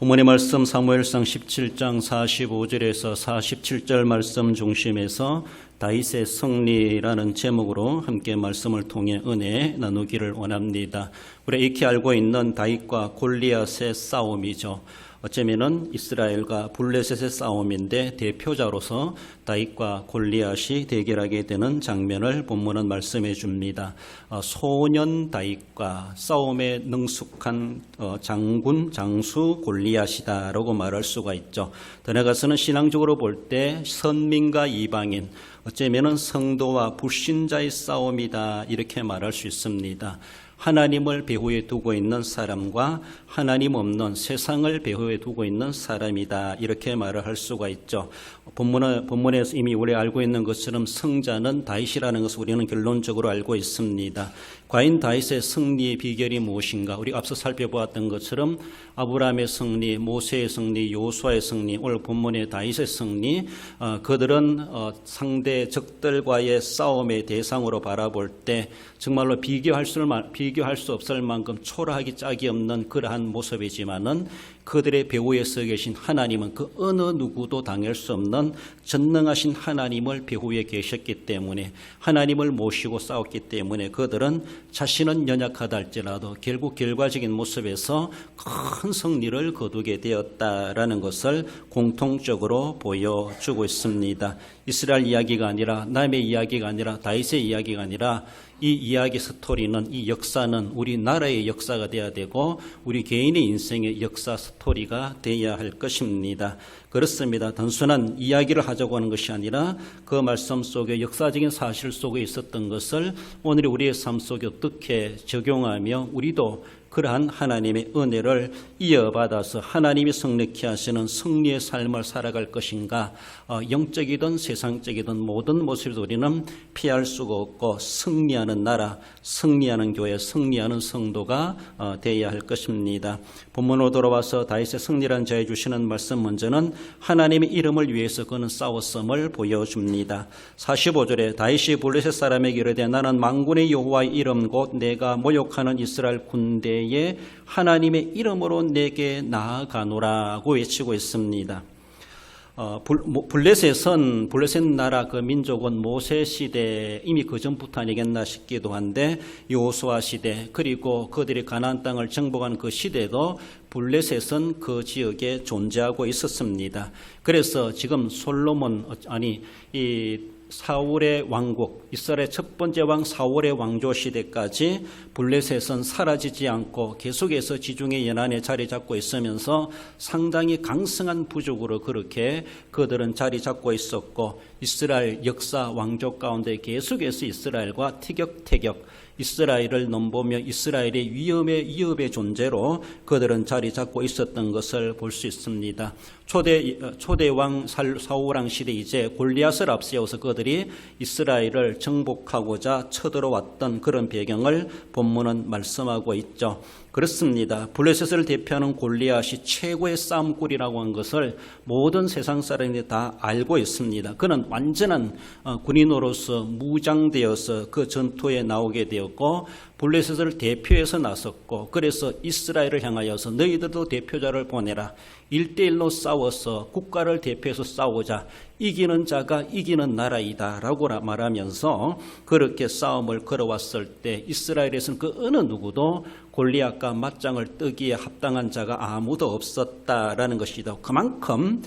본문의 말씀 사무엘상 17장 45절에서 47절 말씀 중심에서 다윗의 승리라는 제목으로 함께 말씀을 통해 은혜 나누기를 원합니다. 우리가 익히 알고 있는 다윗과 골리앗의 싸움이죠. 어쩌면은 이스라엘과 블레셋의 싸움인데 대표자로서 다윗과 골리앗이 대결하게 되는 장면을 본문은 말씀해 줍니다. 소년 다윗과 싸움에 능숙한 장수 골리앗이다라고 말할 수가 있죠. 더 나아가서는 신앙적으로 볼 때 선민과 이방인, 어쩌면은 성도와 불신자의 싸움이다 이렇게 말할 수 있습니다. 하나님을 배후에 두고 있는 사람과 하나님 없는 세상을 배후에 두고 있는 사람이다 이렇게 말을 할 수가 있죠. 본문에서 이미 우리 알고 있는 것처럼 승자는 다윗이라는 것을 우리는 결론적으로 알고 있습니다. 과연 다윗의 승리의 비결이 무엇인가? 우리 앞서 살펴보았던 것처럼 아브라함의 승리, 모세의 승리, 요수아의 승리, 오늘 본문의 다윗의 승리, 그들은 상대 적들과의 싸움의 대상으로 바라볼 때 정말로 비교할 수 없을 만큼 초라하기 짝이 없는 그러한 모습이지만은 그들의 배후에 서 계신 하나님은 그 어느 누구도 당할 수 없는 전능하신 하나님을 배후에 계셨기 때문에 하나님을 모시고 싸웠기 때문에 그들은 자신은 연약하다 할지라도 결국 결과적인 모습에서 큰 승리를 거두게 되었다라는 것을 공통적으로 보여주고 있습니다. 이스라엘 이야기가 아니라 남의 이야기가 아니라 다윗의 이야기가 아니라 이 이야기 스토리는, 이 역사는 우리 나라의 역사가 되어야 되고 우리 개인의 인생의 역사 스토리가 되어야 할 것입니다. 그렇습니다. 단순한 이야기를 하자고 하는 것이 아니라 그 말씀 속에 역사적인 사실 속에 있었던 것을 오늘 우리의 삶 속에 어떻게 적용하며 우리도 그러한 하나님의 은혜를 이어받아서 하나님이 성립케 하시는 승리의 삶을 살아갈 것인가, 영적이든 세상적이든 모든 모습을 우리는 피할 수가 없고 승리하는 나라, 승리하는 교회, 승리하는 성도가 되어야 할 것입니다. 본문으로 돌아와서 다윗의 승리란 자에 주시는 말씀 먼저는 하나님의 이름을 위해서 그는 싸웠음을 보여줍니다. 45절에 다윗이 블레셋 사람에게 이르되 나는 만군의 여호와의 이름 곧 내가 모욕하는 이스라엘 군대 하나님의 이름으로 내게 나아가노라고 외치고 있습니다. 블레셋 나라 그 민족은 모세 시대 이미 그 전부터 아니겠나 싶기도 한데 여호수아 시대 그리고 그들이 가나안 땅을 정복한 그 시대도 블레셋은 그 지역에 존재하고 있었습니다. 그래서 지금 사울의 왕국, 이스라엘의 첫 번째 왕 사울의 왕조 시대까지 블레셋은 사라지지 않고 계속해서 지중해 연안에 자리 잡고 있으면서 상당히 강성한 부족으로 그렇게 그들은 자리 잡고 있었고 이스라엘 역사 왕조 가운데 계속해서 이스라엘과 티격태격 이스라엘을 넘보며 이스라엘의 위협의 존재로 그들은 자리 잡고 있었던 것을 볼 수 있습니다. 초대왕 사울왕 시대 이제 골리앗을 앞세워서 그들이 이스라엘을 정복하고자 쳐들어왔던 그런 배경을 본문은 말씀하고 있죠. 그렇습니다. 블레셋을 대표하는 골리앗이 최고의 싸움꾼이라고 하는 것을 모든 세상 사람들이 다 알고 있습니다. 그는 완전한 군인으로서 무장되어서 그 전투에 나오게 되었고 블레셋을 대표해서 나섰고 그래서 이스라엘을 향하여서 너희들도 대표자를 보내라. 1대1로 싸워서 국가를 대표해서 싸우자. 이기는 자가 이기는 나라이다 라고 말하면서 그렇게 싸움을 걸어왔을 때 이스라엘에서는 그 어느 누구도 골리앗과 맞짱을 뜨기에 합당한 자가 아무도 없었다라는 것이다. 그만큼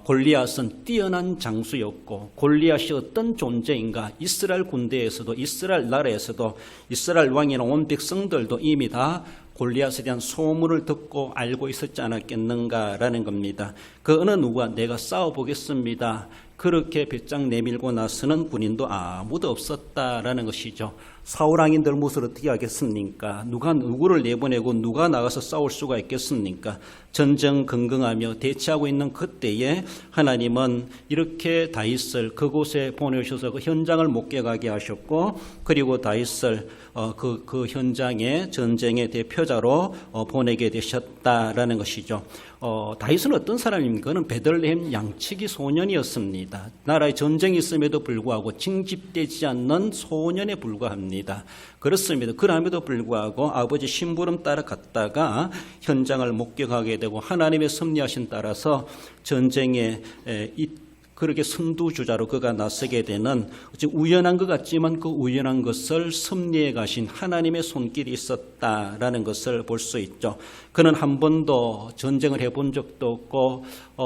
골리앗은 뛰어난 장수였고 골리앗이 어떤 존재인가 이스라엘 군대에서도 이스라엘 나라에서도 이스라엘 왕이나 온 백성들도 이미 다 골리앗에 대한 소문을 듣고 알고 있었지 않았겠는가라는 겁니다. 그 어느 누가 내가 싸워보겠습니다. 그렇게 배짱 내밀고 나서는 군인도 아무도 없었다라는 것이죠. 사울왕인들 무엇을 어떻게 하겠습니까? 누가 누구를 내보내고 누가 나가서 싸울 수가 있겠습니까? 전전긍긍하며 대치하고 있는 그때에 하나님은 이렇게 다윗을 그곳에 보내셔서 그 현장을 목격하게 하셨고 그리고 다윗을 그 현장의 전쟁의 대표자로 보내게 되셨다라는 것이죠. 다윗은 어떤 사람입니까? 그는 베들레헴 양치기 소년이었습니다. 나라에 전쟁이 있음에도 불구하고 징집되지 않는 소년에 불과합니다. 있습니다. 그렇습니다. 그럼에도 불구하고 아버지 심부름 따라갔다가 현장을 목격하게 되고 하나님의 섭리하신 따라서 전쟁에 그렇게 선두주자로 그가 나서게 되는 우연한 것 같지만 그 우연한 것을 섭리해 가신 하나님의 손길이 있었다라는 것을 볼 수 있죠. 그는 한 번도 전쟁을 해본 적도 없고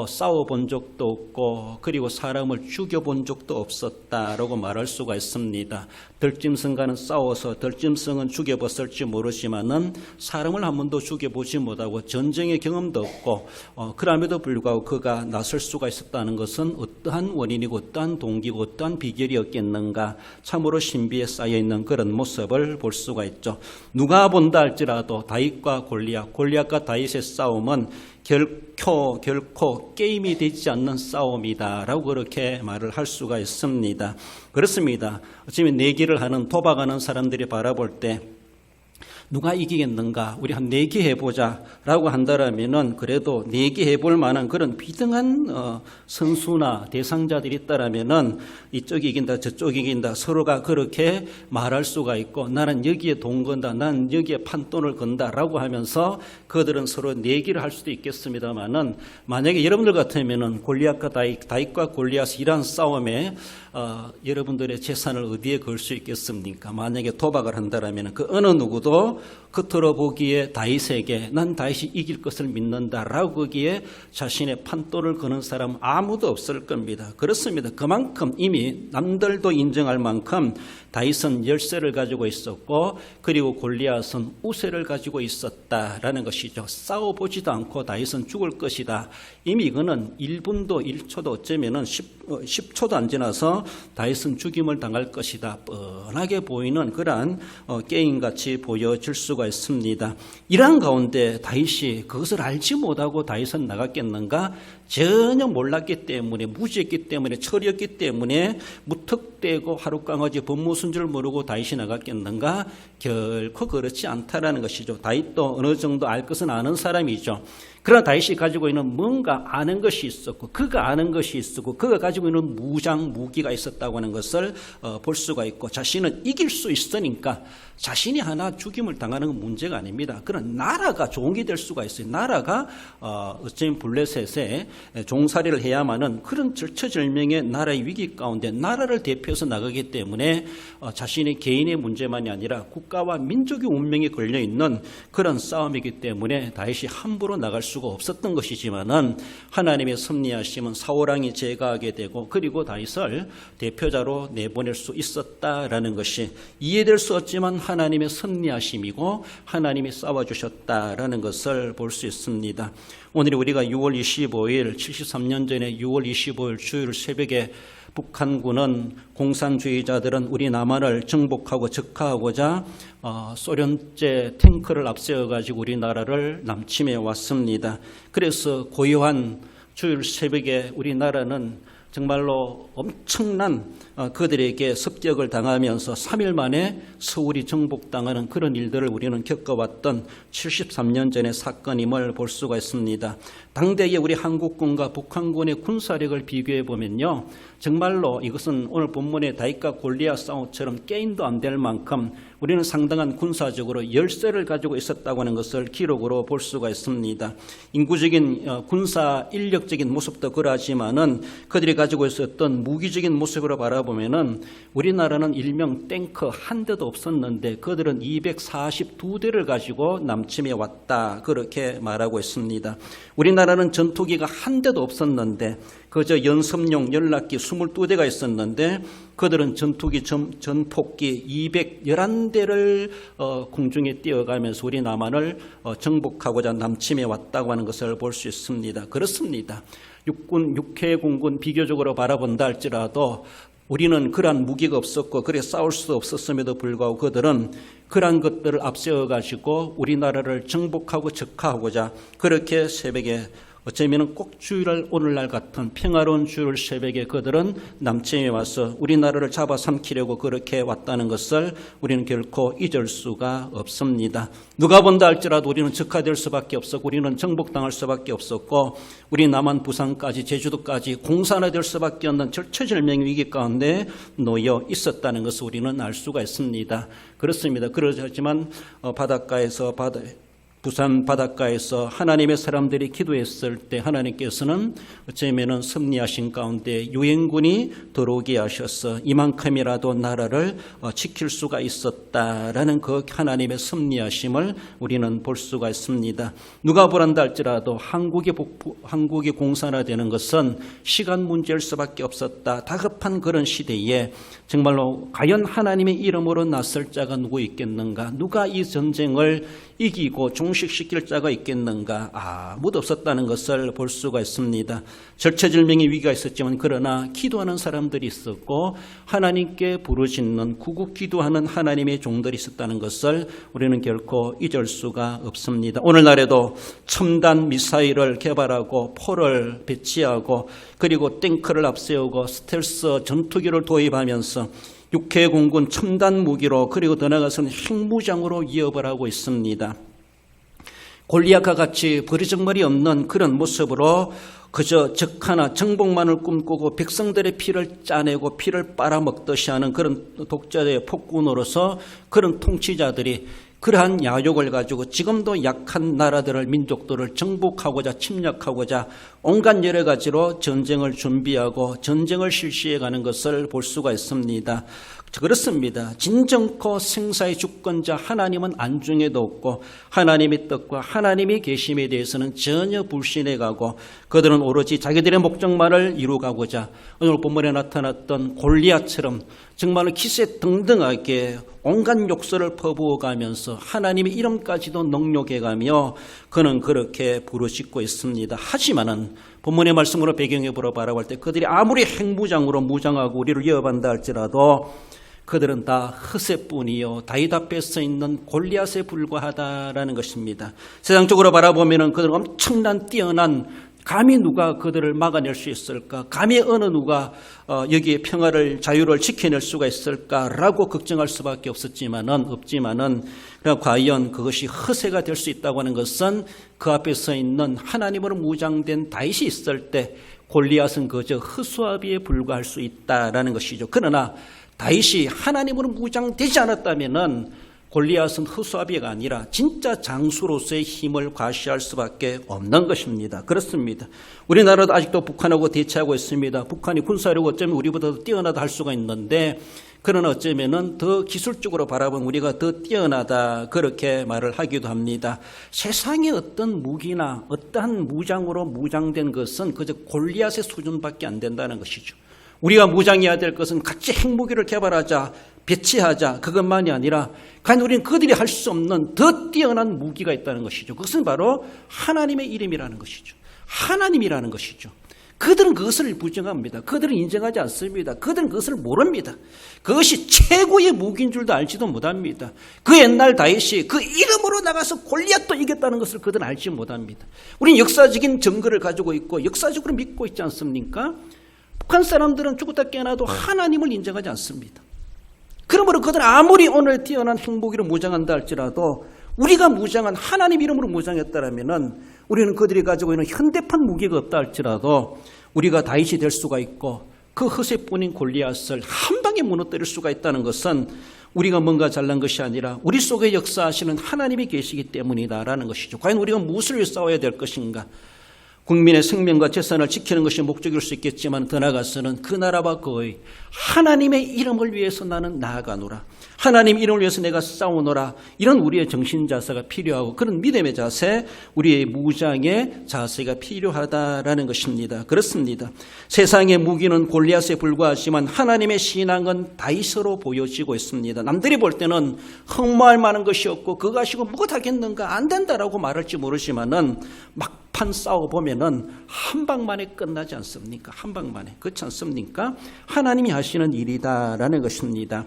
싸워본 적도 없고 그리고 사람을 죽여본 적도 없었다라고 말할 수가 있습니다. 덜짐승과는 싸워서 덜짐승은 죽여봤을지 모르지만은 사람을 한 번도 죽여보지 못하고 전쟁의 경험도 없고 그럼에도 불구하고 그가 나설 수가 있었다는 것은 어떠한 원인이고 어떠한 동기고 어떠한 비결이었겠는가, 참으로 신비에 쌓여있는 그런 모습을 볼 수가 있죠. 누가 본다 할지라도 다윗과 골리앗과 다윗의 싸움은 결코 게임이 되지 않는 싸움이다라고 그렇게 말을 할 수가 있습니다. 그렇습니다. 지금 내기를 하는 도박하는 사람들이 바라볼 때 누가 이기겠는가, 우리 한 내기 해보자 라고 한다라면은 그래도 내기 해볼 만한 그런 비등한 선수나 대상자들이 있다라면은 이쪽이 이긴다 저쪽이 이긴다 서로가 그렇게 말할 수가 있고 나는 여기에 돈 건다 나는 여기에 판돈을 건다 라고 하면서 그들은 서로 내기를 할 수도 있겠습니다만은 만약에 여러분들 같으면은 골리앗과 다윗과 골리앗이 이러한 싸움에 여러분들의 재산을 어디에 걸 수 있겠습니까? 만약에 도박을 한다라면 그 어느 누구도 겉으로 보기에 다윗에게 난 다윗이 이길 것을 믿는다라고 거기에 자신의 판도를 거는 사람 아무도 없을 겁니다. 그렇습니다. 그만큼 이미 남들도 인정할 만큼 다윗은 열쇠를 가지고 있었고 그리고 골리앗은 우세를 가지고 있었다라는 것이죠. 싸워보지도 않고 다윗은 죽을 것이다. 이미 이거는 1분도 1초도 어쩌면은 10초도 안 지나서 다윗은 죽임을 당할 것이다. 뻔하게 보이는 그러한 게임같이 보여질 수가 있습니다. 이러한 가운데 다윗이 그것을 알지 못하고 다윗은 나갔겠는가? 전혀 몰랐기 때문에, 무지했기 때문에, 철이었기 때문에 무턱대고 하룻강아지 법무순 줄 모르고 다윗이 나갔겠는가? 결코 그렇지 않다라는 것이죠. 다윗도 어느 정도 알 것은 아는 사람이죠. 그러나 다윗이 가지고 있는 뭔가 아는 것이 있었고 그가 아는 것이 있었고 그가 가지고 있는 무기가 있었다고 하는 것을 볼 수가 있고 자신은 이길 수 있으니까 자신이 하나 죽임을 당하는 건 문제가 아닙니다. 그런 나라가 종이 될 수가 있어요. 나라가 어쩌면 블레셋에 종살이를 해야만은 그런 절처절명의 나라의 위기 가운데 나라를 대표해서 나가기 때문에 자신의 개인의 문제만이 아니라 국가와 민족의 운명이 걸려있는 그런 싸움이기 때문에 다윗이 함부로 나갈 수가 없었던 것이지만은 하나님의 섭리하심은 사울왕이 제거하게 되고 그리고 다윗을 대표자로 내보낼 수 있었다라는 것이 이해될 수 없지만 하나님의 섭리하심이고 하나님이 싸워주셨다라는 것을 볼 수 있습니다. 오늘 우리가 6월 25일 73년 전에 6월 25일 주일 새벽에 북한군은 공산주의자들은 우리 남한을 정복하고 적화하고자 소련제 탱크를 앞세워가지고 우리나라를 남침해 왔습니다. 그래서 고요한 주일 새벽에 우리나라는 정말로 엄청난 그들에게 습격을 당하면서 3일 만에 서울이 정복당하는 그런 일들을 우리는 겪어왔던 73년 전의 사건임을 볼 수가 있습니다. 당대의 우리 한국군과 북한군의 군사력을 비교해 보면요, 정말로 이것은 오늘 본문의 다윗과 골리앗 싸움처럼 게임도 안 될 만큼 우리는 상당한 군사적으로 열세를 가지고 있었다고 하는 것을 기록으로 볼 수가 있습니다. 인구적인 군사 인력적인 모습도 그러하지만은 그들이 가지고 있었던 무기적인 모습으로 바라보면은 우리나라는 일명 탱크 한 대도 없었는데 그들은 242대를 가지고 남침해 왔다 그렇게 말하고 있습니다. 우리나라는 전투기가 한 대도 없었는데 그저 연습용 연락기 22대가 있었는데 그들은 전투기 전폭기 211대를 공중에 띄어가면서 우리 남한을 정복하고자 남침해 왔다고 하는 것을 볼 수 있습니다. 그렇습니다. 육군, 육해공군 비교적으로 바라본다 할지라도 우리는 그러한 무기가 없었고 그래 싸울 수도 없었음에도 불구하고 그들은 그러한 것들을 앞세워 가지고 우리나라를 정복하고 적화하고자 그렇게 새벽에 어쩌면 꼭 주일날 오늘날 같은 평화로운 주일 새벽에 그들은 남청에 와서 우리나라를 잡아삼키려고 그렇게 왔다는 것을 우리는 결코 잊을 수가 없습니다. 누가 본다 할지라도 우리는 적화될 수밖에 없었고 우리는 정복당할 수밖에 없었고 우리 남한 부산까지 제주도까지 공산화될 수밖에 없는 절체절명의 위기 가운데 놓여 있었다는 것을 우리는 알 수가 있습니다. 그렇습니다. 그렇지만 부산 바닷가에서 하나님의 사람들이 기도했을 때 하나님께서는 어쩌면은 섭리하신 가운데 유엔군이 들어오게 하셔서 이만큼이라도 나라를 지킬 수가 있었다라는 그 하나님의 섭리하심을 우리는 볼 수가 있습니다. 누가 보란다 할지라도 한국이 공산화되는 것은 시간 문제일 수밖에 없었다. 다급한 그런 시대에 정말로 과연 하나님의 이름으로 나설 자가 누구 있겠는가? 누가 이 전쟁을 이기고 종식시킬 자가 있겠는가? 아무도 없었다는 것을 볼 수가 있습니다. 절체절명의 위기가 있었지만 그러나 기도하는 사람들이 있었고 하나님께 부르짖는 구국 기도하는 하나님의 종들이 있었다는 것을 우리는 결코 잊을 수가 없습니다. 오늘날에도 첨단 미사일을 개발하고 포를 배치하고 그리고 탱크를 앞세우고 스텔스 전투기를 도입하면서 육해공군 첨단 무기로 그리고 더 나아가서는 핵무장으로 위협을 하고 있습니다. 골리앗과 같이 버리장머리 없는 그런 모습으로 그저 적하나 정복만을 꿈꾸고 백성들의 피를 짜내고 피를 빨아먹듯이 하는 그런 독자의 폭군으로서 그런 통치자들이 그러한 야욕을 가지고 지금도 약한 나라들을 민족들을 정복하고자 침략하고자 온갖 여러 가지로 전쟁을 준비하고 전쟁을 실시해가는 것을 볼 수가 있습니다. 그렇습니다. 진정코 생사의 주권자 하나님은 안중에도 없고 하나님의 뜻과 하나님의 계심에 대해서는 전혀 불신해가고 그들은 오로지 자기들의 목적만을 이루가고자 오늘 본문에 나타났던 골리앗처럼 정말로 기세등등하게 온갖 욕설을 퍼부어가면서 하나님의 이름까지도 능욕해가며 그는 그렇게 부르짖고 있습니다. 하지만은 본문의 말씀으로 배경에 보러 바라볼 때 그들이 아무리 핵무장으로 무장하고 우리를 위협한다 할지라도 그들은 다 허세뿐이요 다윗 앞에 서 있는 골리앗에 불과하다라는 것입니다. 세상적으로 바라보면 그들은 엄청난 뛰어난 감히 누가 그들을 막아낼 수 있을까? 감히 어느 누가 여기에 평화를 자유를 지켜낼 수가 있을까라고 걱정할 수밖에 없지만은 과연 그것이 허세가 될 수 있다고 하는 것은 그 앞에 서 있는 하나님으로 무장된 다윗이 있을 때 골리앗은 그저 허수아비에 불과할 수 있다라는 것이죠. 그러나 다윗이 하나님으로 무장되지 않았다면은 골리앗은 허수아비가 아니라 진짜 장수로서의 힘을 과시할 수밖에 없는 것입니다. 그렇습니다. 우리나라도 아직도 북한하고 대치하고 있습니다. 북한이 군사력으로 어쩌면 우리보다 더 뛰어나다 할 수가 있는데 그러나 어쩌면은 더 기술적으로 바라보면 우리가 더 뛰어나다 그렇게 말을 하기도 합니다. 세상의 어떤 무기나 어떠한 무장으로 무장된 것은 그저 골리앗의 수준밖에 안 된다는 것이죠. 우리가 무장해야 될 것은 같이 핵무기를 개발하자, 배치하자 그것만이 아니라 과연 우리는 그들이 할 수 없는 더 뛰어난 무기가 있다는 것이죠. 그것은 바로 하나님의 이름이라는 것이죠. 하나님이라는 것이죠. 그들은 그것을 부정합니다. 그들은 인정하지 않습니다. 그들은 그것을 모릅니다. 그것이 최고의 무기인 줄도 알지도 못합니다. 그 옛날 다윗이 그 이름으로 나가서 골리앗도 이겼다는 것을 그들은 알지 못합니다. 우리는 역사적인 증거를 가지고 있고 역사적으로 믿고 있지 않습니까? 북한 사람들은 죽었다 깨어나도 하나님을 인정하지 않습니다. 그러므로 그들은 아무리 오늘 뛰어난 핵무기로 무장한다 할지라도 우리가 무장한 하나님 이름으로 무장했다면 우리는 그들이 가지고 있는 현대판 무기가 없다 할지라도 우리가 다윗이 될 수가 있고 그 허세뿐인 골리앗을 한 방에 무너뜨릴 수가 있다는 것은 우리가 뭔가 잘난 것이 아니라 우리 속에 역사하시는 하나님이 계시기 때문이다라는 것이죠. 과연 우리가 무엇을 위해 싸워야 될 것인가? 국민의 생명과 재산을 지키는 것이 목적일 수 있겠지만 더 나아가서는 그 나라와 그의 하나님의 이름을 위해서 나는 나아가노라. 하나님 이름을 위해서 내가 싸우노라. 이런 우리의 정신자세가 필요하고 그런 믿음의 자세, 우리의 무장의 자세가 필요하다라는 것입니다. 그렇습니다. 세상의 무기는 골리앗에 불과하지만 하나님의 신앙은 다윗으로 보여지고 있습니다. 남들이 볼 때는 흠모할 만한 것이 없고 그거 가지고 못하겠는가 안 된다라고 말할지 모르지만은 막판 싸워보면은 한 방만에 끝나지 않습니까? 한 방만에. 그렇지 않습니까? 하나님이 하시는 일이다라는 것입니다.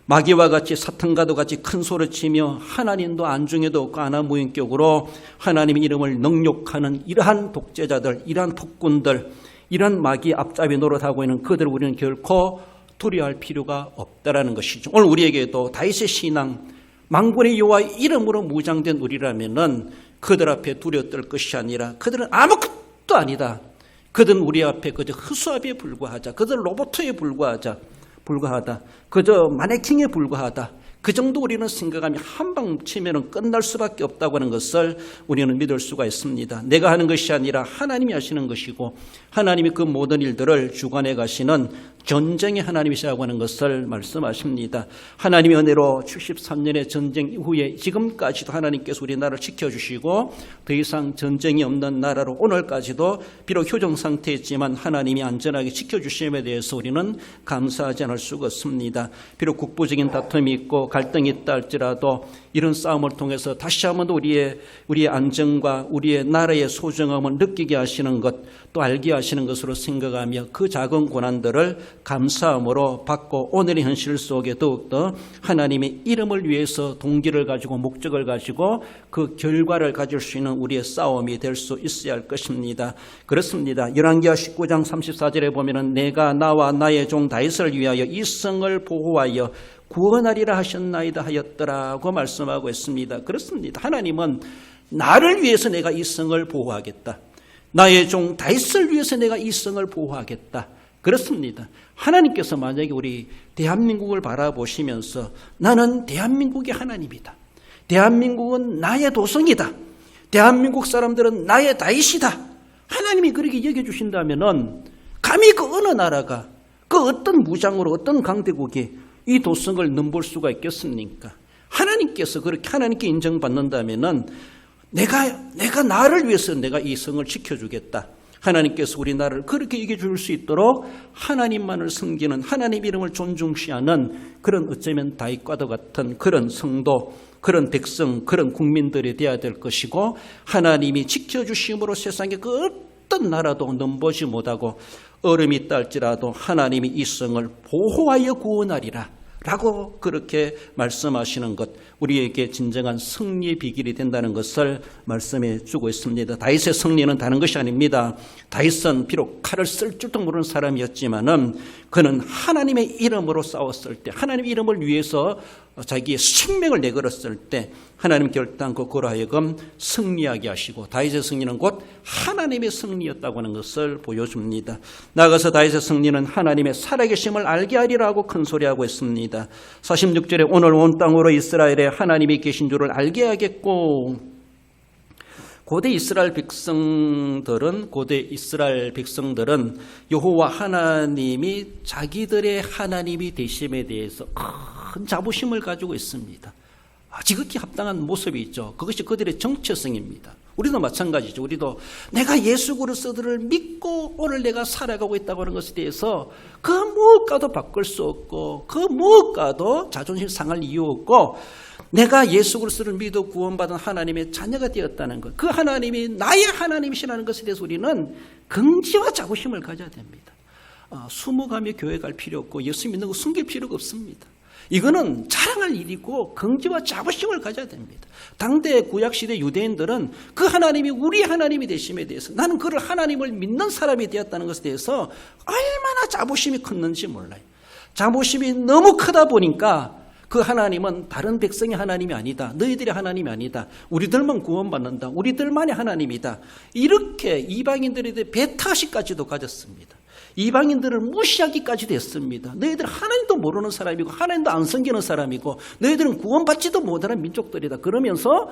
마귀와 같이 사탄과도 같이 큰 소리치며 하나님도 안중에도 없고 아나무인격으로 하나님의 이름을 능욕하는 이러한 독재자들, 이러한 폭군들, 이러한 마귀 앞잡이 노릇하고 있는 그들을 우리는 결코 두려워할 필요가 없다라는 것이죠. 오늘 우리에게도 다윗의 신앙, 만군의 여호와의 이름으로 무장된 우리라면은 그들 앞에 두려워 떨 것이 아니라 그들은 아무것도 아니다. 그들은 우리 앞에 그저 허수아비에 불과하자. 그들은 로봇에 불과하다. 그저 마네킹에 불과하다. 그 정도 우리는 생각하면 한 방 치면 끝날 수밖에 없다고 하는 것을 우리는 믿을 수가 있습니다. 내가 하는 것이 아니라 하나님이 하시는 것이고 하나님이 그 모든 일들을 주관해 가시는 전쟁의 하나님이시라고 하는 것을 말씀하십니다. 하나님의 은혜로 73년의 전쟁 이후에 지금까지도 하나님께서 우리 나라를 지켜주시고 더 이상 전쟁이 없는 나라로 오늘까지도 비록 휴전 상태였지만 하나님이 안전하게 지켜주심에 대해서 우리는 감사하지 않을 수가 없습니다. 비록 국부적인 다툼이 있고 갈등이 있다 할지라도 이런 싸움을 통해서 다시 한번 우리의 안정과 우리의 나라의 소중함을 느끼게 하시는 것, 또 알게 하시는 것으로 생각하며 그 작은 고난들을 감사함으로 받고 오늘의 현실 속에 더욱더 하나님의 이름을 위해서 동기를 가지고 목적을 가지고 그 결과를 가질 수 있는 우리의 싸움이 될 수 있어야 할 것입니다. 그렇습니다. 열왕기하 19장 34절에 보면은 내가 나와 나의 종 다윗을 위하여 이 성을 보호하여 구원하리라 하셨나이다 하였더라고 말씀하고 있습니다. 그렇습니다. 하나님은 나를 위해서 내가 이 성을 보호하겠다. 나의 종 다윗을 위해서 내가 이 성을 보호하겠다. 그렇습니다. 하나님께서 만약에 우리 대한민국을 바라보시면서 나는 대한민국의 하나님이다. 대한민국은 나의 도성이다. 대한민국 사람들은 나의 다윗이다. 하나님이 그렇게 여겨주신다면은 감히 그 어느 나라가 그 어떤 무장으로 어떤 강대국이 이 도성을 넘볼 수가 있겠습니까? 하나님께서 그렇게 하나님께 인정받는다면은 내가 나를 위해서 내가 이 성을 지켜주겠다. 하나님께서 우리나라를 그렇게 이겨줄 수 있도록 하나님만을 섬기는 하나님 이름을 존중시하는 그런 어쩌면 다윗과도 같은 그런 성도, 그런 백성, 그런 국민들이 되어야 될 것이고 하나님이 지켜주심으로 세상에 그 어떤 나라도 넘보지 못하고 얼음이 있다 할지라도 하나님이 이 성을 보호하여 구원하리라 라고 그렇게 말씀하시는 것, 우리에게 진정한 승리의 비결이 된다는 것을 말씀해 주고 있습니다. 다윗의 승리는 다른 것이 아닙니다. 다윗은 비록 칼을 쓸 줄도 모르는 사람이었지만은 그는 하나님의 이름으로 싸웠을 때, 하나님의 이름을 위해서 자기의 생명을 내걸었을 때 하나님 결단코 그로 하여금 승리하게 하시고 다윗의 승리는 곧 하나님의 승리였다고 하는 것을 보여줍니다. 나아가서 다윗의 승리는 하나님의 살아계심을 알게 하리라고 큰소리하고 있습니다. 46절에 오늘 온 땅으로 이스라엘에 하나님이 계신 줄을 알게 하겠고, 고대 이스라엘 백성들은 여호와 하나님이 자기들의 하나님이 되심에 대해서 큰 자부심을 가지고 있습니다. 지극히 합당한 모습이 있죠. 그것이 그들의 정체성입니다. 우리도 마찬가지죠. 우리도 내가 예수 그리스도를 믿고 오늘 내가 살아가고 있다고 하는 것에 대해서 그 무엇과도 바꿀 수 없고 그 무엇과도 자존심 상할 이유 없고 내가 예수 그리스도를 믿어 구원받은 하나님의 자녀가 되었다는 것, 그 하나님이 나의 하나님이시라는 것에 대해서 우리는 긍지와 자부심을 가져야 됩니다. 수목하며 교회 갈 필요 없고 예수 믿는 거 숨길 필요가 없습니다. 이거는 자랑할 일이고 긍지와 자부심을 가져야 됩니다. 당대 구약시대 유대인들은 그 하나님이 우리 하나님이 되심에 대해서 나는 그를 하나님을 믿는 사람이 되었다는 것에 대해서 얼마나 자부심이 컸는지 몰라요. 자부심이 너무 크다 보니까 그 하나님은 다른 백성의 하나님이 아니다. 너희들의 하나님이 아니다. 우리들만 구원받는다. 우리들만의 하나님이다. 이렇게 이방인들에 대해 배타시까지도 가졌습니다. 이방인들을 무시하기까지도 했습니다. 너희들 하나님도 모르는 사람이고 하나님도 안 섬기는 사람이고 너희들은 구원받지도 못하는 민족들이다. 그러면서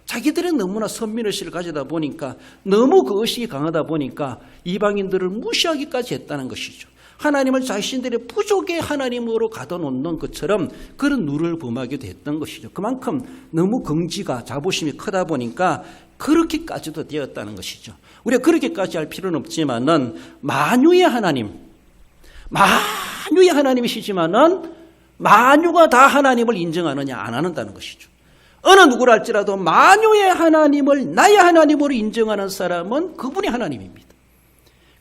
자기들은 너무나 선민의식을 가지다 보니까 너무 그 의식이 강하다 보니까 이방인들을 무시하기까지 했다는 것이죠. 하나님을 자신들의 부족의 하나님으로 가둬놓는 것처럼 그런 누를 범하기도 했던 것이죠. 그만큼 너무 긍지가 자부심이 크다 보니까 그렇게까지도 되었다는 것이죠. 우리가 그렇게까지 할 필요는 없지만은 만유의 하나님이시지만은 만유가 다 하나님을 인정하느냐 안 한다는 것이죠. 어느 누구를 할지라도 만유의 하나님을 나의 하나님으로 인정하는 사람은 그분이 하나님입니다.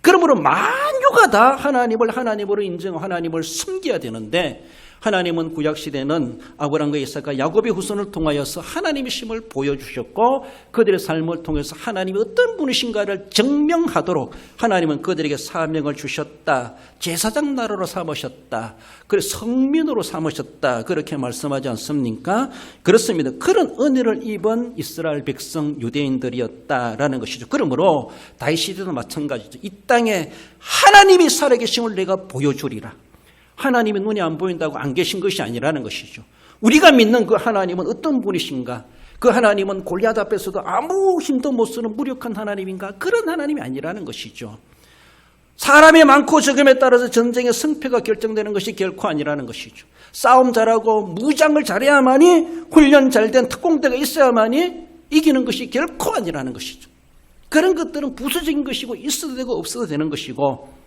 그러므로 만유가 다 하나님을 하나님으로 인정하고 하나님을 섬겨야 되는데 하나님은 구약시대는 아브라함과 이삭과 야곱의 후손을 통하여서 하나님의 심을 보여주셨고 그들의 삶을 통해서 하나님이 어떤 분이신가를 증명하도록 하나님은 그들에게 사명을 주셨다. 제사장 나라로 삼으셨다. 그래서 성민으로 삼으셨다. 그렇게 말씀하지 않습니까? 그렇습니다. 그런 은혜를 입은 이스라엘 백성 유대인들이었다라는 것이죠. 그러므로 다윗시대도 마찬가지죠. 이 땅에 하나님이 살아계심을 내가 보여주리라. 하나님이 눈에 안 보인다고 안 계신 것이 아니라는 것이죠. 우리가 믿는 그 하나님은 어떤 분이신가? 그 하나님은 골리앗 앞에서도 아무 힘도 못 쓰는 무력한 하나님인가? 그런 하나님이 아니라는 것이죠. 사람이 많고 적음에 따라서 전쟁의 승패가 결정되는 것이 결코 아니라는 것이죠. 싸움 잘하고 무장을 잘해야만이 훈련 잘된 특공대가 있어야만이 이기는 것이 결코 아니라는 것이죠. 그런 것들은 부수적인 것이고 있어도 되고 없어도 되는 것이고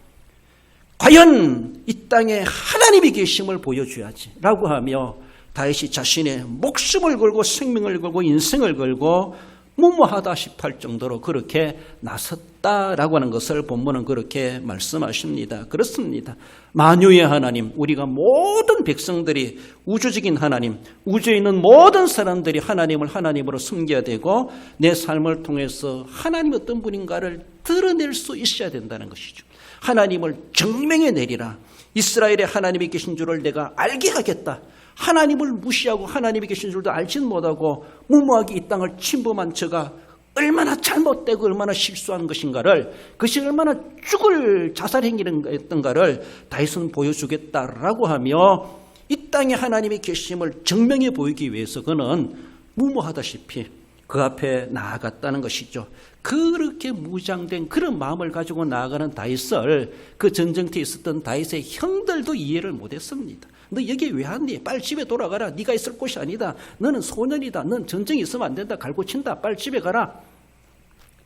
과연 이 땅에 하나님이 계심을 보여줘야지 라고 하며 다윗이 자신의 목숨을 걸고 생명을 걸고 인생을 걸고 무모하다 싶을 정도로 그렇게 나섰다라고 하는 것을 본문은 그렇게 말씀하십니다. 그렇습니다. 만유의 하나님, 우리가 모든 백성들이 우주적인 하나님, 우주에 있는 모든 사람들이 하나님을 하나님으로 섬겨야 되고 내 삶을 통해서 하나님이 어떤 분인가를 드러낼 수 있어야 된다는 것이죠. 하나님을 증명해 내리라. 이스라엘에 하나님이 계신 줄을 내가 알게 하겠다. 하나님을 무시하고 하나님이 계신 줄도 알지는 못하고 무모하게 이 땅을 침범한 저가 얼마나 잘못되고 얼마나 실수한 것인가를, 그것이 얼마나 죽을 자살 행위였던가를 다윗은 보여주겠다라고 하며 이 땅에 하나님이 계심을 증명해 보이기 위해서 그는 무모하다시피 그 앞에 나아갔다는 것이죠. 그렇게 무장된 그런 마음을 가지고 나아가는 다윗을 그 전쟁터에 있었던 다윗의 형들도 이해를 못했습니다. 너 여기 왜 왔니? 빨리 집에 돌아가라. 네가 있을 곳이 아니다. 너는 소년이다. 넌 전쟁이 있으면 안 된다. 갈고친다. 빨리 집에 가라.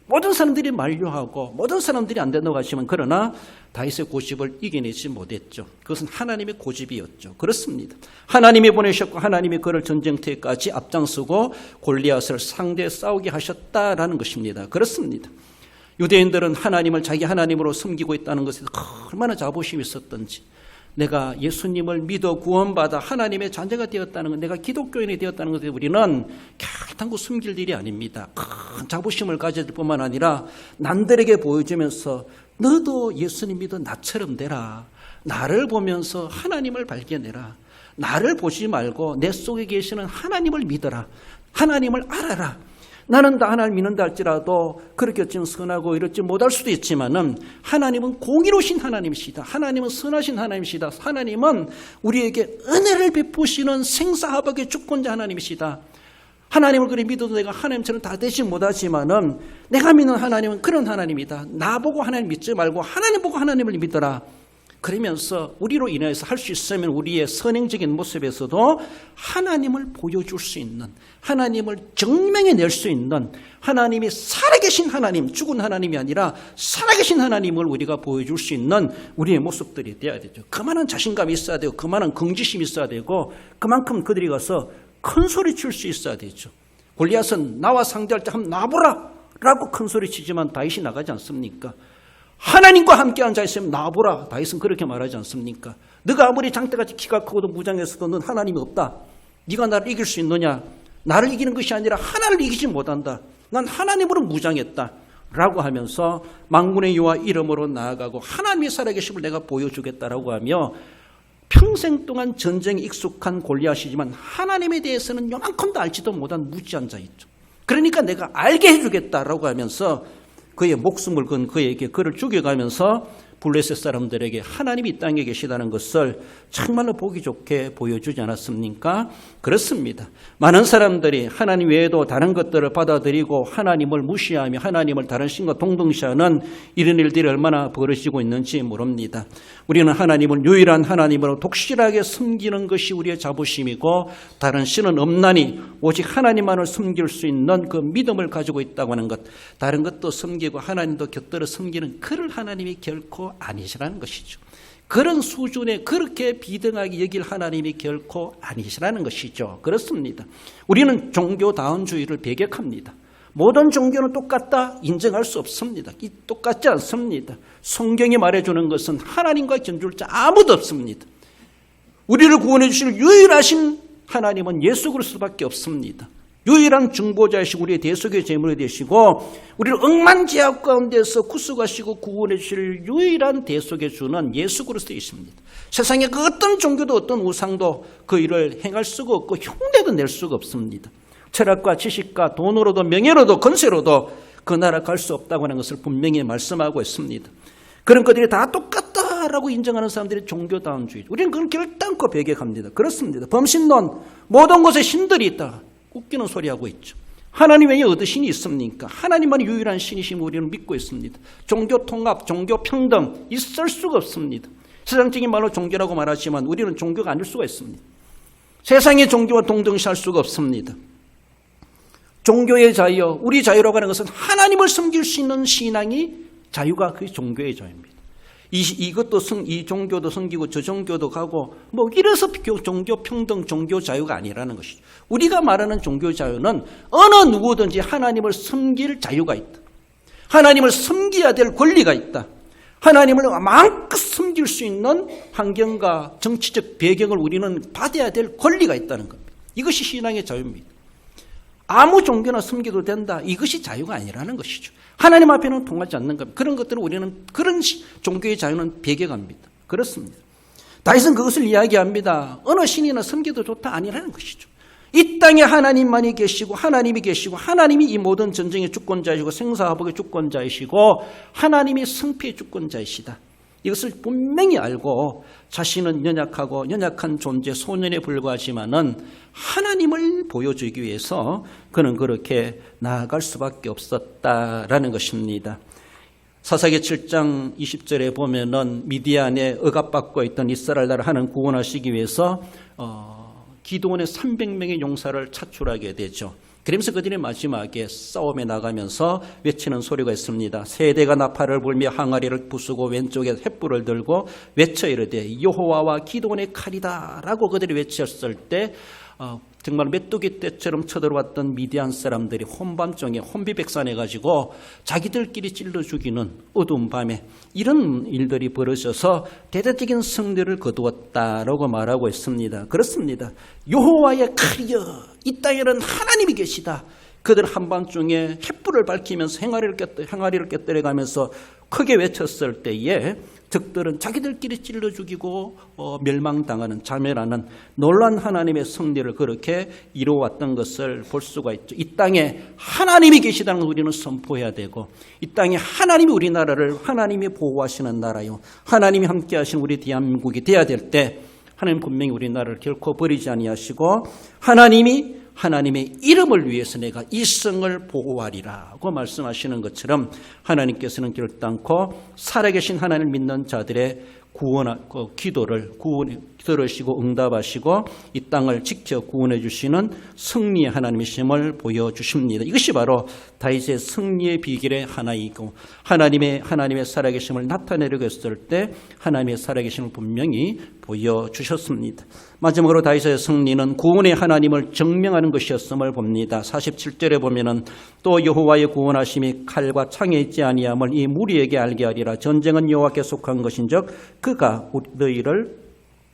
모든 사람들이 만류하고 모든 사람들이 안 된다고 하시면, 그러나 다윗의 고집을 이겨내지 못했죠. 그것은 하나님의 고집이었죠. 그렇습니다. 하나님이 보내셨고 하나님이 그를 전쟁터에까지 앞장서고 골리앗을 상대해 싸우게 하셨다라는 것입니다. 그렇습니다. 유대인들은 하나님을 자기 하나님으로 섬기고 있다는 것에 얼마나 자부심이 있었던지, 내가 예수님을 믿어 구원받아 하나님의 자녀가 되었다는 것, 내가 기독교인이 되었다는 것에 우리는 결단코 숨길 일이 아닙니다. 큰 자부심을 가질 뿐만 아니라 남들에게 보여주면서 너도 예수님 믿어 나처럼 되라. 나를 보면서 하나님을 발견해라. 나를 보지 말고 내 속에 계시는 하나님을 믿어라. 하나님을 알아라. 나는 다 하나님 믿는다 할지라도 그렇게 어찌 선하고 이렇지 못할 수도 있지만은 하나님은 공의로우신 하나님이시다. 하나님은 선하신 하나님이시다. 하나님은 우리에게 은혜를 베푸시는 생사하박의 주권자 하나님이시다. 하나님을 그리 믿어도 내가 하나님처럼 다 되지 못하지만은 내가 믿는 하나님은 그런 하나님이다. 나보고 하나님 믿지 말고 하나님 보고 하나님을 믿어라. 그러면서 우리로 인해서 할 수 있으면 우리의 선행적인 모습에서도 하나님을 보여줄 수 있는, 하나님을 증명해낼 수 있는, 하나님이 살아계신 하나님, 죽은 하나님이 아니라 살아계신 하나님을 우리가 보여줄 수 있는 우리의 모습들이 되어야 되죠. 그만한 자신감이 있어야 되고 그만한 긍지심이 있어야 되고 그만큼 그들이 가서 큰 소리 칠 수 있어야 되죠. 골리앗은 나와 상대할 때 한번 놔보라 라고 큰 소리 치지만 다윗이 나가지 않습니까? 하나님과 함께 앉아 있으면 나보라. 다윗은 그렇게 말하지 않습니까? 네가 아무리 장대같이 키가 크고도 무장했어도 넌 하나님이 없다. 네가 나를 이길 수 있느냐? 나를 이기는 것이 아니라 하나님을 이기지 못한다. 난 하나님으로 무장했다 라고 하면서 만군의 여호와 이름으로 나아가고 하나님의 살아계심을 내가 보여주겠다라고 하며 평생 동안 전쟁에 익숙한 골리앗이지만 하나님에 대해서는 요만큼도 알지도 못한 무지한 자였죠. 그러니까 내가 알게 해주겠다라고 하면서 그의 목숨을 건 그에게 그를 죽여가면서 블레셋 사람들에게 하나님이 이 땅에 계시다는 것을 정말로 보기 좋게 보여주지 않았습니까? 그렇습니다. 많은 사람들이 하나님 외에도 다른 것들을 받아들이고 하나님을 무시하며 하나님을 다른 신과 동등시하는 이런 일들이 얼마나 벌어지고 있는지 모릅니다. 우리는 하나님을 유일한 하나님으로 독실하게 섬기는 것이 우리의 자부심이고 다른 신은 없나니 오직 하나님만을 섬길 수 있는 그 믿음을 가지고 있다고 하는 것, 다른 것도 섬기고 하나님도 곁들여 섬기는 그를 하나님이 결코 아니시라는 것이죠. 그런 수준에 그렇게 비등하게 여길 하나님이 결코 아니시라는 것이죠. 그렇습니다. 우리는 종교다운주의를 배격합니다. 모든 종교는 똑같다 인정할 수 없습니다. 똑같지 않습니다. 성경이 말해주는 것은 하나님과 견줄 자 아무도 없습니다. 우리를 구원해 주실 유일하신 하나님은 예수 그리스도밖에 없습니다. 유일한 중보자이시고 우리의 대속의 제물이 되시고 우리를 억만제약 가운데서 구속하시고 구원해 주실 유일한 대속의 주는 예수 그리스도이십니다. 세상에 그 어떤 종교도 어떤 우상도 그 일을 행할 수가 없고 흉내도 낼 수가 없습니다. 철학과 지식과 돈으로도 명예로도 권세로도 그 나라 갈 수 없다고 하는 것을 분명히 말씀하고 있습니다. 그런 것들이 다 똑같다라고 인정하는 사람들이 종교다운주의. 우리는 그걸 결단코 배격합니다. 그렇습니다. 범신론, 모든 곳에 신들이 있다. 웃기는 소리하고 있죠. 하나님 외에 어디 신이 있습니까? 하나님만이 유일한 신이심을 우리는 믿고 있습니다. 종교 통합, 종교 평등 있을 수가 없습니다. 세상적인 말로 종교라고 말하지만 우리는 종교가 아닐 수가 있습니다. 세상의 종교와 동등시할 수가 없습니다. 종교의 자유, 우리 자유라고 하는 것은 하나님을 섬길 수 있는 신앙이 자유가 그게 종교의 자유입니다. 이 종교도 섬기고 저 종교도 가고 뭐 이래서 종교 평등, 종교 자유가 아니라는 것이죠. 우리가 말하는 종교 자유는 어느 누구든지 하나님을 섬길 자유가 있다. 하나님을 섬겨야 될 권리가 있다. 하나님을 마음껏 섬길 수 있는 환경과 정치적 배경을 우리는 받아야 될 권리가 있다는 겁니다. 이것이 신앙의 자유입니다. 아무 종교나 섬겨도 된다. 이것이 자유가 아니라는 것이죠. 하나님 앞에는 통하지 않는 겁니다. 그런 것들을 우리는 그런 종교의 자유는 배격합니다. 그렇습니다. 다윗은 그것을 이야기합니다. 어느 신이나 섬겨도 좋다 아니라는 것이죠. 이 땅에 하나님만이 계시고 하나님이 계시고 하나님이 이 모든 전쟁의 주권자이시고 생사화복의 주권자이시고 하나님이 승패의 주권자이시다. 이것을 분명히 알고 자신은 연약한 존재 소년에 불과하지만은 하나님을 보여주기 위해서 그는 그렇게 나아갈 수밖에 없었다라는 것입니다. 사사기 7장 20절에 보면은 미디안에 억압받고 있던 이스라엘 나라를 하나님 구원하시기 위해서 기드온의 300명의 용사를 차출하게 되죠. 그러면서 그들이 마지막에 싸움에 나가면서 외치는 소리가 있습니다. 세대가 나팔을 불며 항아리를 부수고 왼쪽에 횃불을 들고 외쳐 이르되 여호와와 기드온의 칼이다 라고 그들이 외쳤을 때 정말 메뚜기 떼처럼 쳐들어왔던 미디안 사람들이 혼밤중에 혼비백산해가지고 자기들끼리 찔러 죽이는 어두운 밤에 이런 일들이 벌어져서 대대적인 승리를 거두었다라고 말하고 있습니다. 그렇습니다. 여호와의 칼이여 이 땅에는 하나님이 계시다. 그들 한밤중에 횃불을 밝히면서 행아리를 깨뜨려가면서 크게 외쳤을 때에 적들은 자기들끼리 찔러 죽이고 멸망당하는 자멸하는 놀란 하나님의 승리를 그렇게 이루어왔던 것을 볼 수가 있죠. 이 땅에 하나님이 계시다는 걸 우리는 선포해야 되고 이 땅에 하나님이 우리나라를 하나님이 보호하시는 나라요 하나님이 함께하시는 우리 대한민국이 돼야 될 때 하나님 분명히 우리나라를 결코 버리지 아니하시고 하나님의 이름을 위해서 내가 이 성을 보호하리라고 말씀하시는 것처럼 하나님께서는 결단코 살아계신 하나님을 믿는 자들의 기도를 들으시고 응답하시고 이 땅을 지켜 구원해 주시는 승리의 하나님이심을 보여주십니다. 이것이 바로 다윗의 승리의 비결의 하나이고 하나님의 살아계심을 나타내려고 했을 때 하나님의 살아계심을 분명히 보여주셨습니다. 마지막으로 다윗의 승리는 구원의 하나님을 증명하는 것이었음을 봅니다. 47절에 보면은 또 여호와의 구원하심이 칼과 창에 있지 아니함을 이 무리에게 알게 하리라. 전쟁은 여호와께 속한 것인즉 그가 너희를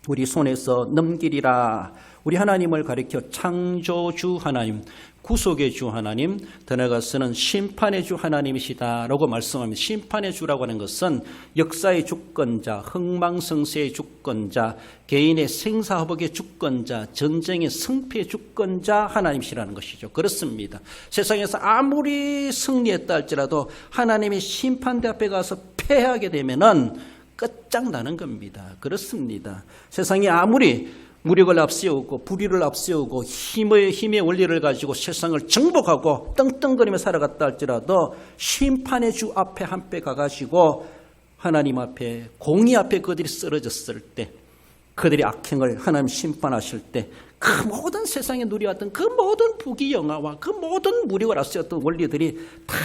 우리 손에서 넘기리라. 우리 하나님을 가리켜 창조주 하나님, 구속의 주 하나님, 더 나아가서는 심판의 주 하나님이시다라고 말씀합니다. 심판의 주라고 하는 것은 역사의 주권자, 흥망성쇠의 주권자, 개인의 생사화복의 주권자, 전쟁의 승패의 주권자 하나님이시라는 것이죠. 그렇습니다. 세상에서 아무리 승리했다 할지라도 하나님의 심판대 앞에 가서 패하게 되면은 끝장나는 겁니다. 그렇습니다. 세상이 아무리 무력을 앞세우고 불의를 앞세우고 힘의 원리를 가지고 세상을 정복하고 떵떵거리며 살아갔다 할지라도 심판의 주 앞에 한패 가가지고 하나님 앞에 공의 앞에 그들이 쓰러졌을 때 그들이 악행을 하나님 심판하실 때 그 모든 세상에 누려왔던 그 모든 부귀영화와 그 모든 무력을 앞세웠던 원리들이 다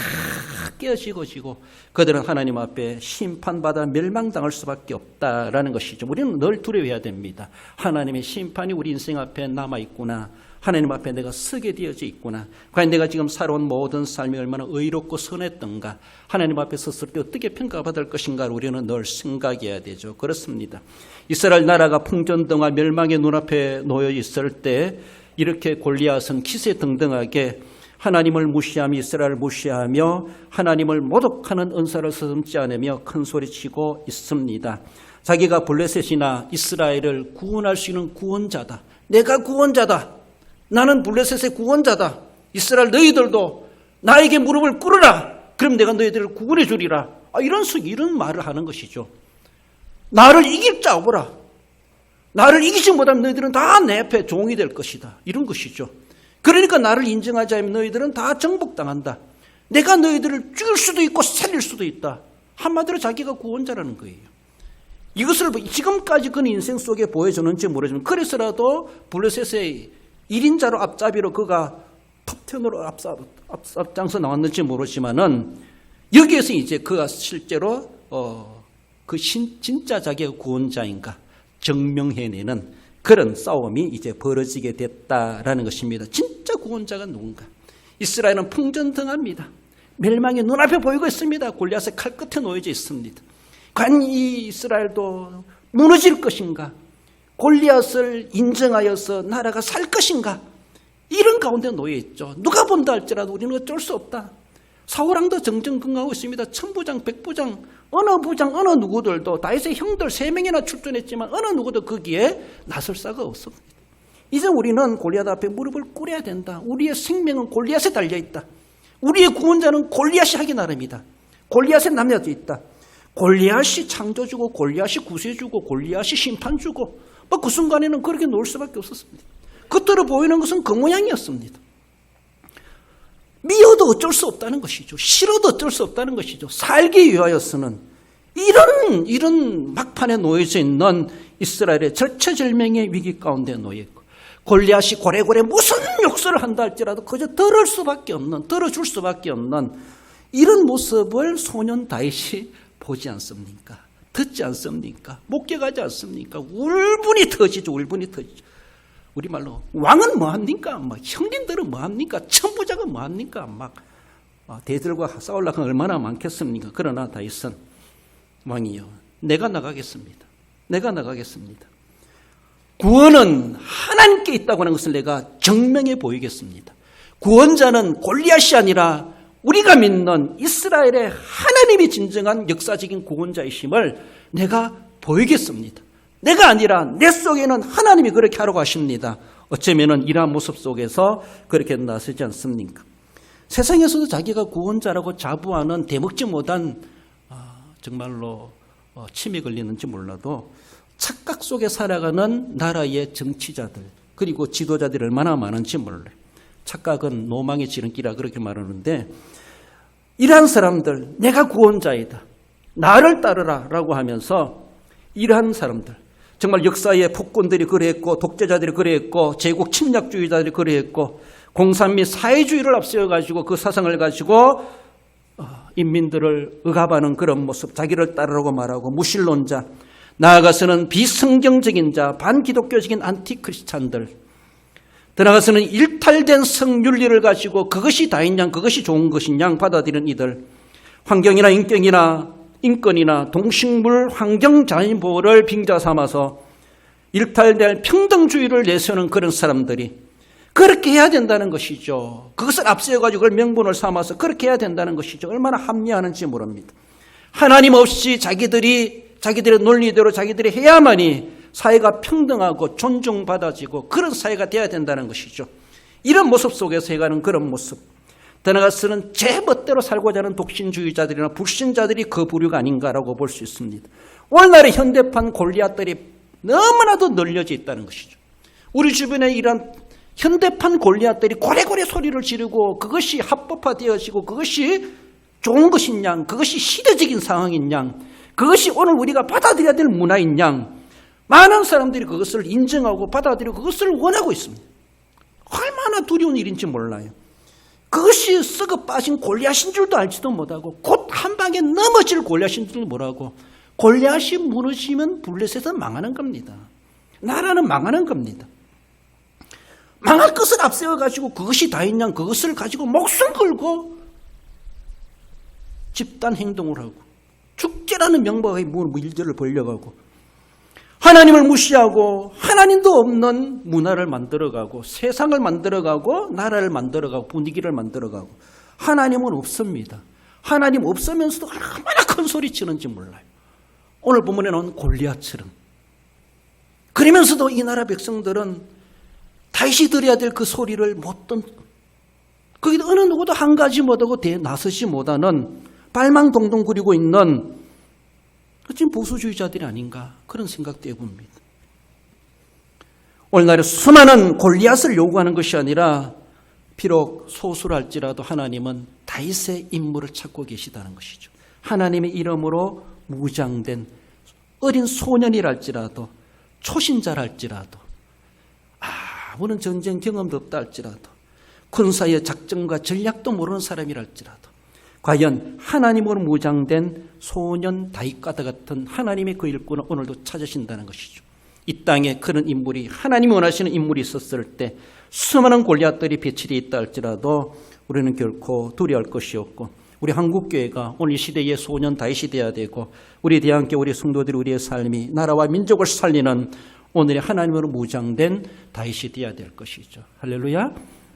깨어지고 그들은 하나님 앞에 심판받아 멸망당할 수밖에 없다라는 것이죠. 우리는 늘 두려워해야 됩니다. 하나님의 심판이 우리 인생 앞에 남아있구나. 하나님 앞에 내가 서게 되어져 있구나. 과연 내가 지금 살아온 모든 삶이 얼마나 의롭고 선했던가. 하나님 앞에 섰을 때 어떻게 평가받을 것인가 우리는 늘 생각해야 되죠. 그렇습니다. 이스라엘 나라가 풍전등화 멸망의 눈앞에 놓여 있을 때 이렇게 골리앗은 기세등등하게 하나님을 무시하며 이스라엘을 무시하며 하나님을 모독하는 은사를 서슴지 않으며 큰 소리치고 있습니다. 자기가 블레셋이나 이스라엘을 구원할 수 있는 구원자다. 내가 구원자다. 나는 블레셋의 구원자다. 이스라엘 너희들도 나에게 무릎을 꿇으라. 그럼 내가 너희들을 구원해 주리라. 이런 말을 하는 것이죠. 나를 이길 자 없어라. 나를 이기지 못하면 너희들은 다 내 앞에 종이 될 것이다. 이런 것이죠. 그러니까 나를 인정하지 않으면 너희들은 다 정복당한다. 내가 너희들을 죽일 수도 있고 살릴 수도 있다. 한마디로 자기가 구원자라는 거예요. 이것을 지금까지 그는 인생 속에 보여주는지 모르지만 그래서라도 블레셋의 1인자로 앞잡이로 그가 톱10으로 앞장서 나왔는지 모르지만은 여기에서 이제 그가 실제로 진짜 자기가 구원자인가 증명해내는 그런 싸움이 이제 벌어지게 됐다라는 것입니다. 진짜 구원자가 누군가? 이스라엘은 풍전등합니다. 멸망이 눈앞에 보이고 있습니다. 골리앗의 칼끝에 놓여져 있습니다. 과연 이 이스라엘도 무너질 것인가? 골리앗을 인정하여서 나라가 살 것인가? 이런 가운데 놓여 있죠. 누가 본다 할지라도 우리는 어쩔 수 없다. 사울왕도 정정긍긍하고 있습니다. 천부장, 백부장, 어느 부장, 어느 누구들도 다윗의 형들 3명이나 출전했지만 어느 누구도 거기에 나설 사가 없습니다. 이제 우리는 골리앗 앞에 무릎을 꿇어야 된다. 우리의 생명은 골리앗에 달려있다. 우리의 구원자는 골리앗이 하기 나름이다. 골리앗에 남겨져 있다. 골리앗이 창조주고 골리앗이 구세주고 골리앗이 심판주고 그 순간에는 그렇게 놓을 수밖에 없었습니다. 겉으로 보이는 것은 그 모양이었습니다. 미워도 어쩔 수 없다는 것이죠. 싫어도 어쩔 수 없다는 것이죠. 살기 위하여서는 이런 막판에 놓여져 있는 이스라엘의 절체절명의 위기 가운데 놓여 있고 골리앗이 고래고래 무슨 욕설을 한다 할지라도 그저 들어줄 수밖에 없는 이런 모습을 소년 다윗이 보지 않습니까? 듣지 않습니까? 목격하지 않습니까? 울분이 터지죠. 우리말로 왕은 뭐합니까? 형님들은 뭐합니까? 천부장은 뭐합니까? 대들과 싸우려고 얼마나 많겠습니까? 그러나 다윗은 왕이요, 내가 나가겠습니다. 구원은 하나님께 있다고 하는 것을 내가 증명해 보이겠습니다. 구원자는 골리앗이 아니라 우리가 믿는 이스라엘의 하나님이 진정한 역사적인 구원자이심을 내가 보이겠습니다. 내가 아니라 내 속에는 하나님이 그렇게 하라고 하십니다. 어쩌면 이러한 모습 속에서 그렇게 나서지 않습니까? 세상에서도 자기가 구원자라고 자부하는 대먹지 못한 정말로 침이 걸리는지 몰라도 착각 속에 살아가는 나라의 정치자들 그리고 지도자들이 얼마나 많은지 몰라요. 착각은 노망의 지름길이라 그렇게 말하는데 이러한 사람들 내가 구원자이다. 나를 따르라 라고 하면서 이러한 사람들 정말 역사의 폭군들이 그랬고 독재자들이 그랬고 제국 침략주의자들이 그랬고 공산 및 사회주의를 앞세워가지고 그 사상을 가지고 인민들을 억압하는 그런 모습 자기를 따르라고 말하고 무신론자 나아가서는 비성경적인 자 반기독교적인 안티크리스찬들 더 나아가서는 일탈된 성윤리를 가지고 그것이 다인 양 그것이 좋은 것인 양 받아들이는 이들 환경이나 인권이나 동식물 환경 자연 보호를 빙자 삼아서 일탈될 평등주의를 내세우는 그런 사람들이 그렇게 해야 된다는 것이죠. 그것을 앞세워가지고 그걸 명분을 삼아서 그렇게 해야 된다는 것이죠. 얼마나 합리화하는지 모릅니다. 하나님 없이 자기들의 논리대로 자기들이 해야만이 사회가 평등하고 존중받아지고 그런 사회가 돼야 된다는 것이죠. 이런 모습 속에서 해가는 그런 모습. 더 나아가서는 제 멋대로 살고자 하는 독신주의자들이나 불신자들이 그 부류가 아닌가라고 볼 수 있습니다. 오늘날의 현대판 골리앗들이 너무나도 널려져 있다는 것이죠. 우리 주변에 이런 현대판 골리앗들이 고래고래 소리를 지르고 그것이 합법화되어지고 그것이 좋은 것인 양, 그것이 시대적인 상황인 양, 그것이 오늘 우리가 받아들여야 될 문화인 양, 많은 사람들이 그것을 인정하고 받아들이고 그것을 원하고 있습니다. 얼마나 두려운 일인지 몰라요. 그것이 썩어 빠진 골리앗인 줄도 알지도 못하고 곧 한 방에 넘어질 골리앗인 줄도 모르고 골리앗이 무너지면 블레셋은 망하는 겁니다. 나라는 망하는 겁니다. 망할 것을 앞세워가지고 그것이 다인 양 그것을 가지고 목숨 걸고 집단 행동을 하고 축제라는 명목의 일들을 벌려가고 하나님을 무시하고 하나님도 없는 문화를 만들어가고 세상을 만들어가고 나라를 만들어가고 분위기를 만들어가고 하나님은 없습니다. 하나님 없으면서도 얼마나 큰 소리 치는지 몰라요. 오늘 본문에 나온 골리앗처럼. 그러면서도 이 나라 백성들은 다시 들어야 될 그 소리를 못 듣고 거기 어느 누구도 한 가지 못하고 나서지 못하는 발망동동 거리고 있는 지금 보수주의자들이 아닌가 그런 생각도 해봅니다. 오늘날에 수많은 골리앗을 요구하는 것이 아니라 비록 소수랄지라도 하나님은 다윗의 인물을 찾고 계시다는 것이죠. 하나님의 이름으로 무장된 어린 소년이랄지라도 초신자랄지라도 아무런 전쟁 경험도 없다 할지라도 군사의 작전과 전략도 모르는 사람이랄지라도 과연 하나님으로 무장된 소년 다윗과 같은 하나님의 그 일꾼을 오늘도 찾으신다는 것이죠. 이 땅에 그런 인물이 하나님이 원하시는 인물이 있었을 때 수많은 골리앗들이 배치되어 있다 할지라도 우리는 결코 두려워할 것이 없고 우리 한국교회가 오늘 이 시대의 소년 다윗이 되어야 되고 우리 대한교회 우리 성도들이 우리의 삶이 나라와 민족을 살리는 오늘의 하나님으로 무장된 다윗이 되어야 될 것이죠. 할렐루야.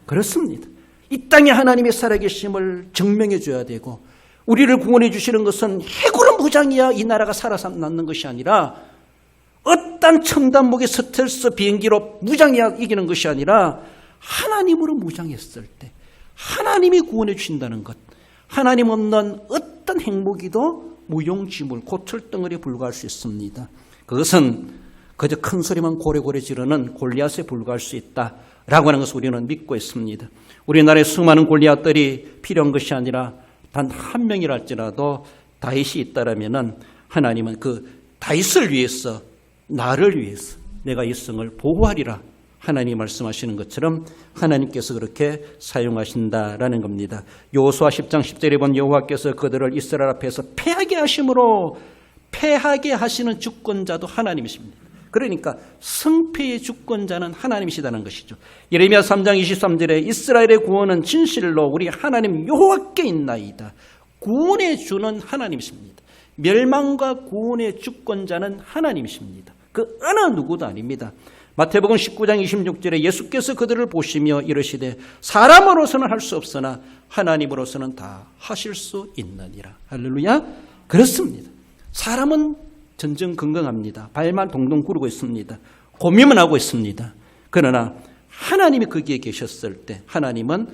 그렇습니다. 이 땅에 하나님의 살아계심을 증명해 줘야 되고 우리를 구원해 주시는 것은 해골은 무장이야 이 나라가 살아남는 것이 아니라 어떤 첨단무기 스텔스 비행기로 무장이야 이기는 것이 아니라 하나님으로 무장했을 때 하나님이 구원해 주신다는 것 하나님 없는 어떤 행복이도 무용지물 고철덩어리에 불과할 수 있습니다. 그것은 그저 큰 소리만 고래고래 지르는 골리앗에 불과할 수 있다라고 하는 것을 우리는 믿고 있습니다. 우리나라의 수많은 골리앗들이 필요한 것이 아니라 단 한 명이랄지라도 다윗이 있다라면은 하나님은 그 다윗을 위해서 나를 위해서 내가 이 성을 보호하리라 하나님이 말씀하시는 것처럼 하나님께서 그렇게 사용하신다라는 겁니다. 여호수아 10장 10절에 본 여호와께서 그들을 이스라엘 앞에서 패하게 하심으로 패하게 하시는 주권자도 하나님이십니다. 그러니까 승패의 주권자는 하나님이시다는 것이죠. 예레미야 3장 23절에 이스라엘의 구원은 진실로 우리 하나님 여호와께 있나이다. 구원해 주는 하나님이십니다. 멸망과 구원의 주권자는 하나님이십니다. 그 어느 누구도 아닙니다. 마태복음 19장 26절에 예수께서 그들을 보시며 이르시되 사람으로서는 할 수 없으나 하나님으로서는 다 하실 수 있느니라. 할렐루야. 그렇습니다. 사람은 전전긍긍합니다. 발만 동동 구르고 있습니다. 고민만 하고 있습니다. 그러나 하나님이 거기에 계셨을 때 하나님은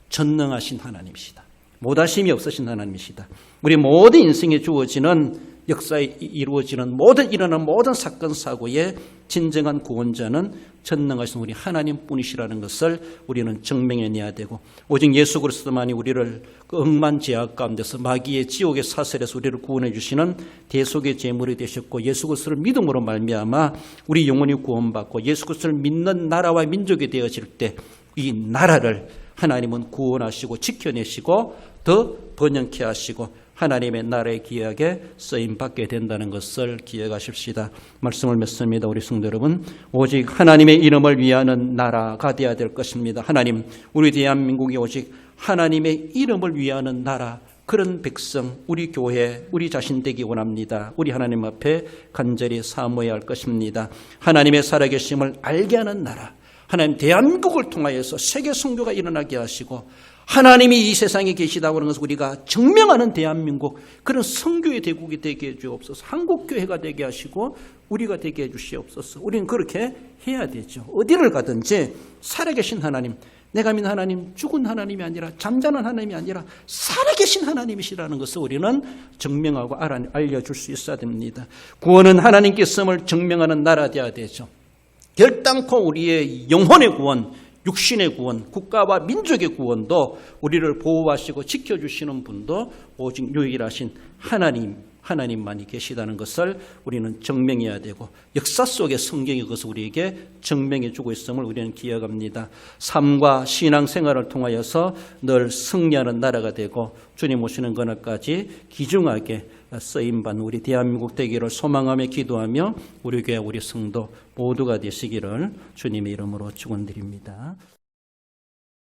전능하신 하나님이시다. 못하심이 없으신 하나님이시다. 우리 모든 인생에 주어지는 역사에 이루어지는 일어나는 모든 사건 사고의 진정한 구원자는 전능하신 우리 하나님뿐이시라는 것을 우리는 증명해내야 되고 오직 예수 그리스도만이 우리를 그 억만제약 가운데서 마귀의 지옥의 사슬에서 우리를 구원해 주시는 대속의 제물이 되셨고 예수 그리스도를 믿음으로 말미암아 우리 영혼이 구원받고 예수 그리스도를 믿는 나라와 민족이 되어질 때 이 나라를 하나님은 구원하시고 지켜내시고 더 번영케 하시고 하나님의 나라의 기약에 쓰임받게 된다는 것을 기억하십시다. 말씀을 맺습니다. 우리 성도 여러분, 오직 하나님의 이름을 위하는 나라가 되어야 될 것입니다. 하나님, 우리 대한민국이 오직 하나님의 이름을 위하는 나라, 그런 백성, 우리 교회, 우리 자신 되기 원합니다. 우리 하나님 앞에 간절히 사모해야 할 것입니다. 하나님의 살아계심을 알게 하는 나라, 하나님 대한민국을 통하여서 세계 선교가 일어나게 하시고 하나님이 이 세상에 계시다고 하는 것을 우리가 증명하는 대한민국 그런 선교의 대국이 되게 해 주옵소서. 한국교회가 되게 하시고 우리가 되게 해 주시옵소서. 우리는 그렇게 해야 되죠. 어디를 가든지 살아계신 하나님, 내가 믿는 하나님 죽은 하나님이 아니라 잠자는 하나님이 아니라 살아계신 하나님이시라는 것을 우리는 증명하고 알려줄 수 있어야 됩니다. 구원은 하나님께 있음을 증명하는 나라 되어야 되죠. 결단코 우리의 영혼의 구원, 육신의 구원, 국가와 민족의 구원도 우리를 보호하시고 지켜주시는 분도 오직 유일하신 하나님 하나님만이 계시다는 것을 우리는 증명해야 되고 역사 속의 성경이 그것을 우리에게 증명해 주고 있음을 우리는 기억합니다. 삶과 신앙생활을 통하여서 늘 승리하는 나라가 되고 주님 오시는 그날까지 귀중하게 쓰임받는 우리 대한민국 되기를 소망하며 기도하며 우리 교회 우리 성도 모두가 되시기를 주님의 이름으로 축원드립니다.